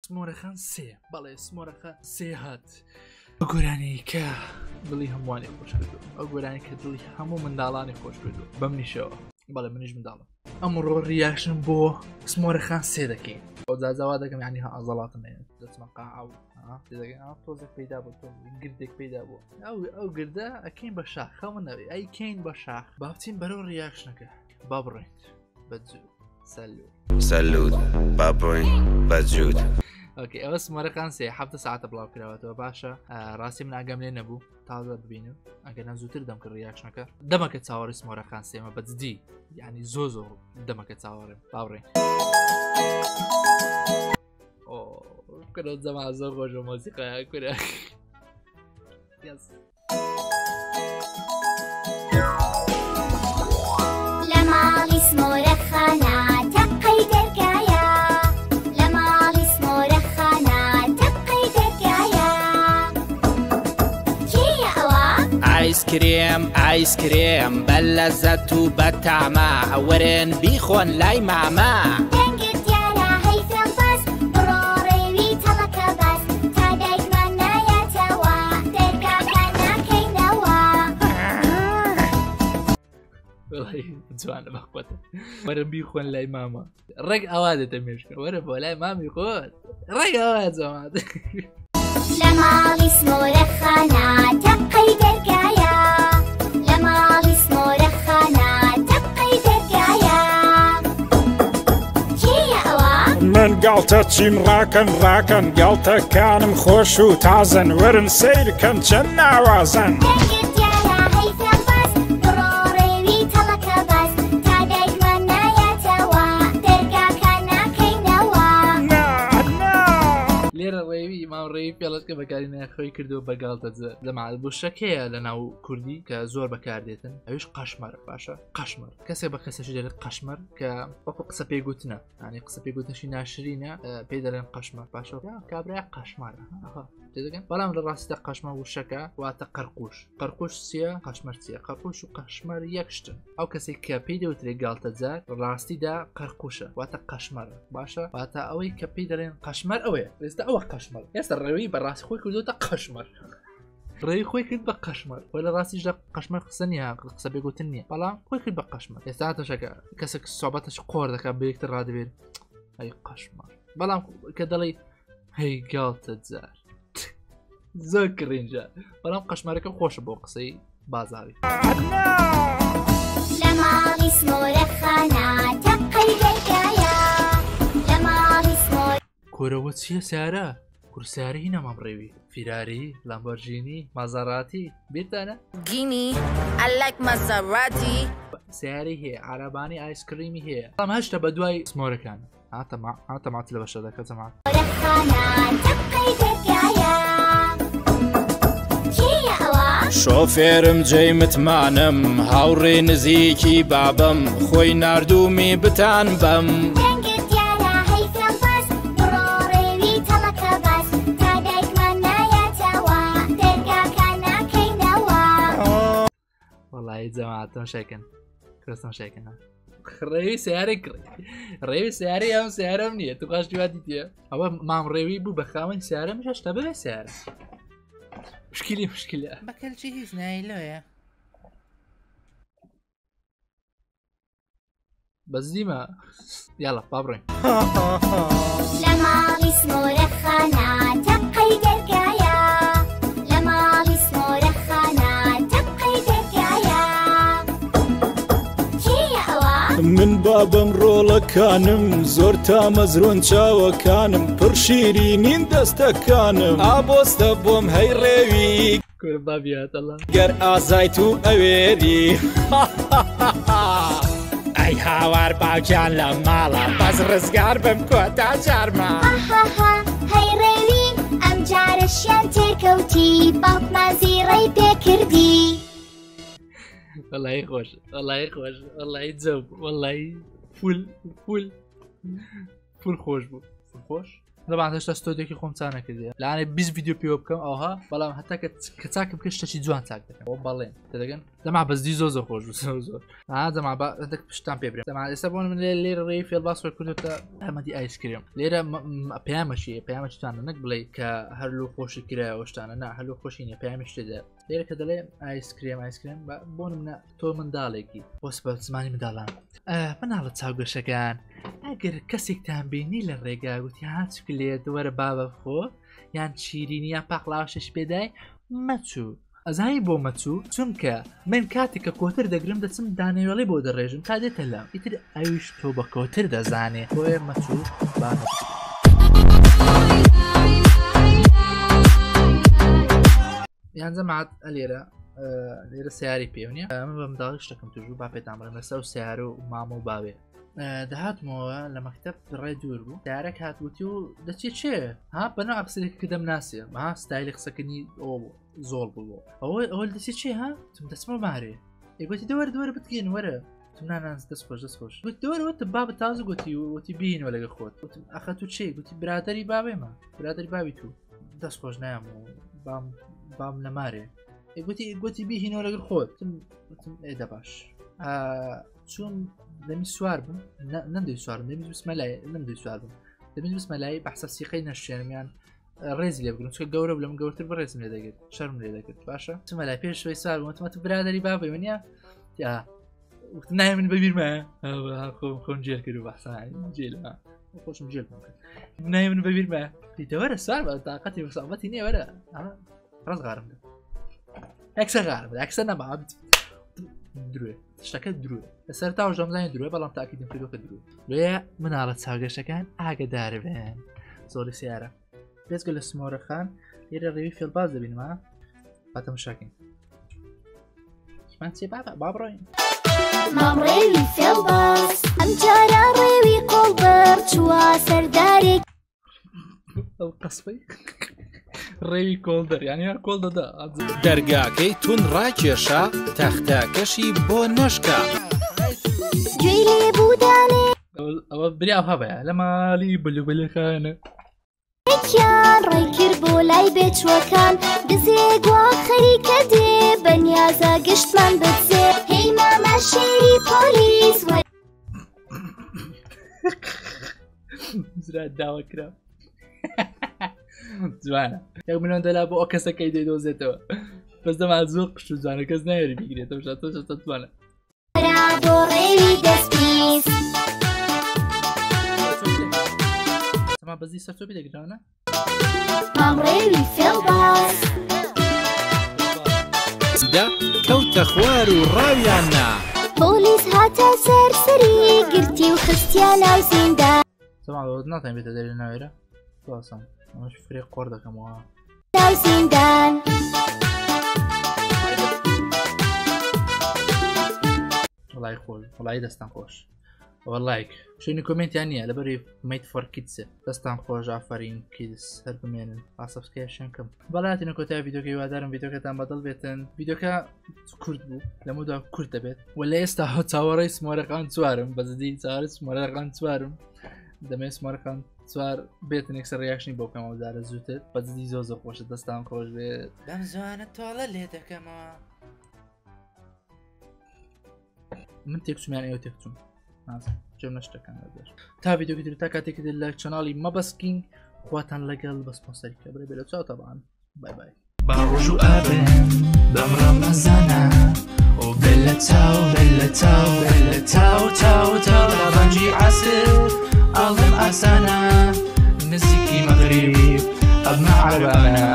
سمۆرەکان سێ بەڵێ سمۆرەکە سێ هات ئەو گۆرانی کە دڵی هەمووانی خۆش کردو ئەو گۆرانی کە دڵی هەموو منداڵانی خۆش کردو بەم نیشەوە بەڵێ منیش منداڵم ئەمڕۆ ریاکشن بۆ سمۆرەکان سێ دەکەین ئەو جاجاوا دەکەم یعنی ئازەڵاتم هەیە دەچمە قاعاو تۆزێک پەیدا بوو گردێک پەیدا بوو ئەو گردە ئەکەین بە شاخ خەمە نەوێ ئەیکەین بە شاخ با بچین بەرەو ریاکشنەکە با بڕێین بەجوود سەلوود با بڕۆین بەجوود ئۆکێ ئەوە سمۆرەکان سێ 7 ساعتە بڵاو کراوەتەوە باشە ڕاستی من ئاگەم لێ نەبوو تازە ببینم ئەگەر زووتر دەم کرد ریاکشنەکە دەمەکە چاوەڕی سمۆرەکان سێمە بەجددی یعنی زۆر دەمەکە چاوەڕێم با بڕێین كنا زمان زوج وموسيقى كنا يس لما اسمه رخانا تبقي دركايا لما اسمه رخانا تبقي دركايا كي أوا آيس كريم بلزت وبتعمى ورين بيخون لاي معما جوانە بەخواتە وەرە بیخۆن لای ماما ڕێک ئەوادێتە مێشکە وەرە بۆ لای مامی خۆت ڕێک ئەوە جوان لە ماڵی سمۆرەخانە تەبقەی دەرگایە لە ماڵی سمۆرەخانە تەبقەی دەرگایە کێیە ئەوە؟ من گاڵتە چیم ڕاکەن گاڵتەکانم خۆش و تازن ورن سیرکەن چەند ناوازن ڕێی پێڵەتکە بەکاری خۆی کردو بەگاڵتە دەمات بۆ شەکەیە لە ناو کوردی کە زۆر بەکاردێتن ئەوش قەشمەر باشە قەشمەر کەسێک بە کەسەشی دەێت قەشمەر کە وەکو قسە پێگوتنە ینی قسە پێگوتنشی ناشرینە پێی دەڵێن قەشمەر باشە کابرای قەشمارە تێدەگەن بەڵام لە ڕاستە قەشمە وشەکە واتە قەرقوش چیە قەشمەر چیە قەرقوش و قەشمەر یەکشتن ئەو کەسێک کە پێی دەوترێت گاڵتە جار ڕاستیدا قەرقوشە واتە قەشمەرە باشە واتە ئەوەی کە پێی دەڵێن قەشمەر ئەوەیە ئێستا ئەوە قەشمەر ئێستا ڕێوی بەڕاستی خۆی کردوتە قەشمەر ڕێی خۆی کرد بە قەشمەر وە لە ڕاستیشدا قەشمەر قسە نیە قسە بێگوتن نییە بەڵام خۆی کرد بە قەشمەر ئێستا هاتەشەکە کەسێک سوابەتش قۆر دەکات بەیەکتر ڕادەبێت ئەی قەشمەر بەڵام کە دەڵێ هەی گاڵتە جار زۆر کرێنجە بەڵام قەشمەرەکە خۆشە بۆ قسەی بازاوی لە ماڵی سمۆرەخانە تەبقەی دەرگایە لە ماڵی سمۆرە کۆرەوە چییە سارە؟ کورسیاری هینە مەمڕێوی فیراری لامبۆرجینی مازەڕاتی بیرتانە؟ گینی I like Maserati سیاری هەیە عربانی ئایسکریمی هەیە بەڵام هەشتە بە دوای سمۆرەکان هاتەمات لە بەشەدەکە جەماعەت تەبقەی دەرگایە کێیە ئەوە؟ شۆفێرم جێی متمانم هاوڕێ نزیکی بابم خۆی ناردومی بتان بەم وڵی جەماعەتم شەکن کەستم شەکەنە ڕێوی سیارێ کڕی ڕێوی سیارەی ئەم سیارەم نییە تو قاش دوادی تێ ئەوە مام ڕێوی بوو بە خاوەن سیارەم هێشتا ببێ سیارە مشکلە بەکەلچی هیچ نایلۆیە بەزیمە یاڵە با بڕێین لە ماڵی سمۆرەخانە تەبقەی دەرگایە لە ماڵی سمۆرەخانە تەبقەی دەرگایە کێیە ئەوە؟ من بابم ڕۆڵەکانم زۆر تا مەزرۆن چاوەکانم پڕ شیرینین دەستەکانم ئابۆستە بۆم هەی ڕێوی کورە بابیاتەڵە گەر ئازایت و ئەوێری ئەی هاوار باوکیان لە ماڵە بەس ڕزگار بم کۆتا جارما هاها هەی ڕێوی ئەم جارەشیان تێکەوتی باوکمان زیڕەی پێکردی وەڵی خۆش وەڵی جەو وەڵی فول خۆش بوو خۆش طبعا هشتا ستوديوكي خۆم چا نەکردی لەوانێ 20 ڤیدیۆ پێوە بکەم ئەوها بەڵام هەتا کە چاکم کرد شتێکی جوان چاک دەکەم بۆ بەڵێن تێدەگەن دەما بەزدی زۆر خۆش زۆر دەما هەندێک پشتان پێ بڕێم دەما ئێستا بۆ من لێرە ڕێی فێڵباس کردوتە ئەمەدی ئایسکرێم لێرە پەیامەشی تانە نەک بڵێ کە هەرلو خۆشی کرایەوە شتانە نا هەرلو خۆشی نیە پەیامی شتێدا لێرە کە دەڵێ ئایسکرێم بۆ منە تۆ منداڵێکی بۆ بە زمانی منداڵان مناڵە چاوگەشەکان ئەگەر کەسێکتان بینی لە ڕێگا گوتی هاچک لێت وەرە بابە بخۆ یان چیرینی یان پاقلاوشش پێدای مەچوو ئەزایی بۆ مەچوو چونکە من کاتێککە کۆتر دەگرم دەچم دانێوەڵی بۆ دەڕێژم تا دێتە لەم ئیتر ئەویش تۆ بە کۆتر دەزانێ بۆیە مەچوو با یانزە مات لێرە لێرە سیاری پێونیە من بە منداڵی شتەکەم توژوو با پێتان بڵێم لەسەر و سیارە و مامە و باوێ دەهاتمەوە لە مەکتەب ڕێ دوور بوو دارێک هاتووتی و دەچێت چێ ها بەنەوە ئەقسێک کە دەم ناسیە ها ستایلی قسەکردنی زۆڵ بوو ئەوە دەچێت چێ ها تم دەچمە مارێ گوتی دەوەرە دووەرە بتگەین وەرە تم ناناز دەست خۆش گوتی دەوەرەوە بابە تازە گوتی وتی بینەوە لەگە خۆت وتم ئەخە تو چێ گوتی برادری بابێمە برادری باوی تو دەست خۆش نام و بام لە مارێ گوتی بیهینەوە لەگەر خۆت ئێدە باش چون دەمی سوار بووم نەمدەی سوارم دەمی بسمە لای نەمدەی سوار بووم دەمی بسمە لای بەحسە سیقەی نەشێنمیان ڕێزی لێ بگرم چکە گەورە لەم گەورتر بە ڕێزم لێ دەگرێت شەرم لێ دەکرد باشە چمە لای پێش شوی سوار بووم وتمە تو برادری بابەی منە نای من بەبیرمە خۆم جێر کرد و بەحسە جێلمە خۆشم جێل نای من بەبیرمە دیتەوەرە سوار بە تااقەتی بەسابەتی نییە وەرە ڕزغارم ئەکسە نەما درێ شتەکە درێ لەسەر تا ژەمزانی درێ بەڵام تاکیدم کردوکە درێ لێ مناڵە چاوگەشەکان ئاگدار بێن زۆری سیارە بێزگە لە سمۆرەخان لێرە ڕێوی فێڵباز دەبینمە باتەم شاکین چێ با بڕۆین مام ڕێوی فێڵباز ئەم جارە ڕێوی قۆڵبەر چووە سەردارێک ئەو قەسپەی ڕێوی کۆڵدەر یانی هەر کۆڵ دەدا دەرگاکەی تون ڕاکێشە تەختەکەشی بۆ نەشکە گوێی لێ بوودانێ ئەوە بریا هەبەیە لە ماڵی بلوبلەکانە یان ڕێی کرد بۆ لای بێچوەکان دزێ گوا خەریکە دێ بەنیازە گشتمان بچێ هەی مامە شێری پۆلیس زرا داوا کرا جوانە یەک منۆن دەلا بۆ ئەو کەسەکەی دەیدۆزێتەوە بەس دەما زۆر قشت و جوانە کەس نایێری بیگرێتەوە شە تۆ جوانە بۆ ڕێوی دەستپیس سەما بەزی سەر تۆ بێدەگرانە مام ڕێوی فێڵباز دا کەوتە خوار و ڕاویاننا پۆلیس هاتە سەرسەری گرتی و خستیان ناو زیندان سەما ناتوانێت بێتە دەرێ ناوێرە باسم ئەمەش فرێ قۆڕ دەکەمەوە ناو زیندان وڵای خۆش وڵایی دەستان خۆش ئەوە لایک شوێنی کۆمنتیان نییە لەبەری میت فۆر کیدسە دەستان خۆش ئافرین کیدس هەر بمێنن ئاسەبسکایشن کەم بەڵاتینە کۆتای ڤیدیۆکەی وادارم ڤیدیۆکەتان بەدڵ بێتن ڤیدیۆکە کورد بوو لەمەدا کورد دەبێت و لە ئێستا چاوەڕێی سمۆرەکان چوارم بەزدی چاوەڕی سمۆرەکان چوارم دەمێ سمۆرەکان چوار بێتن یەکسەر ڕیاکشنی بۆ بکەمەوە دارە زووتت بەزدی زۆر خۆشە دەستان خۆش بێت بەم زوانە تۆڵە لێ دەکەمەوە من تێکچومیان ئێوە تێکچوون جێم نەشتەکان تا ڤیدیۆکی تر تا کاتێکی تر لە چەناڵی مەبەسکین خواتان لەگەڵ بە سپۆنسەریکە برێ بێ لە چاو تەبان بای بای باڕۆژ و ئابن بەم ڕەمەزانە و بێ لە تاو لە ڕەنجی عەسر ئاڵێم ئاسانە نزیکی مەغریب ئەبنە عەرەبانە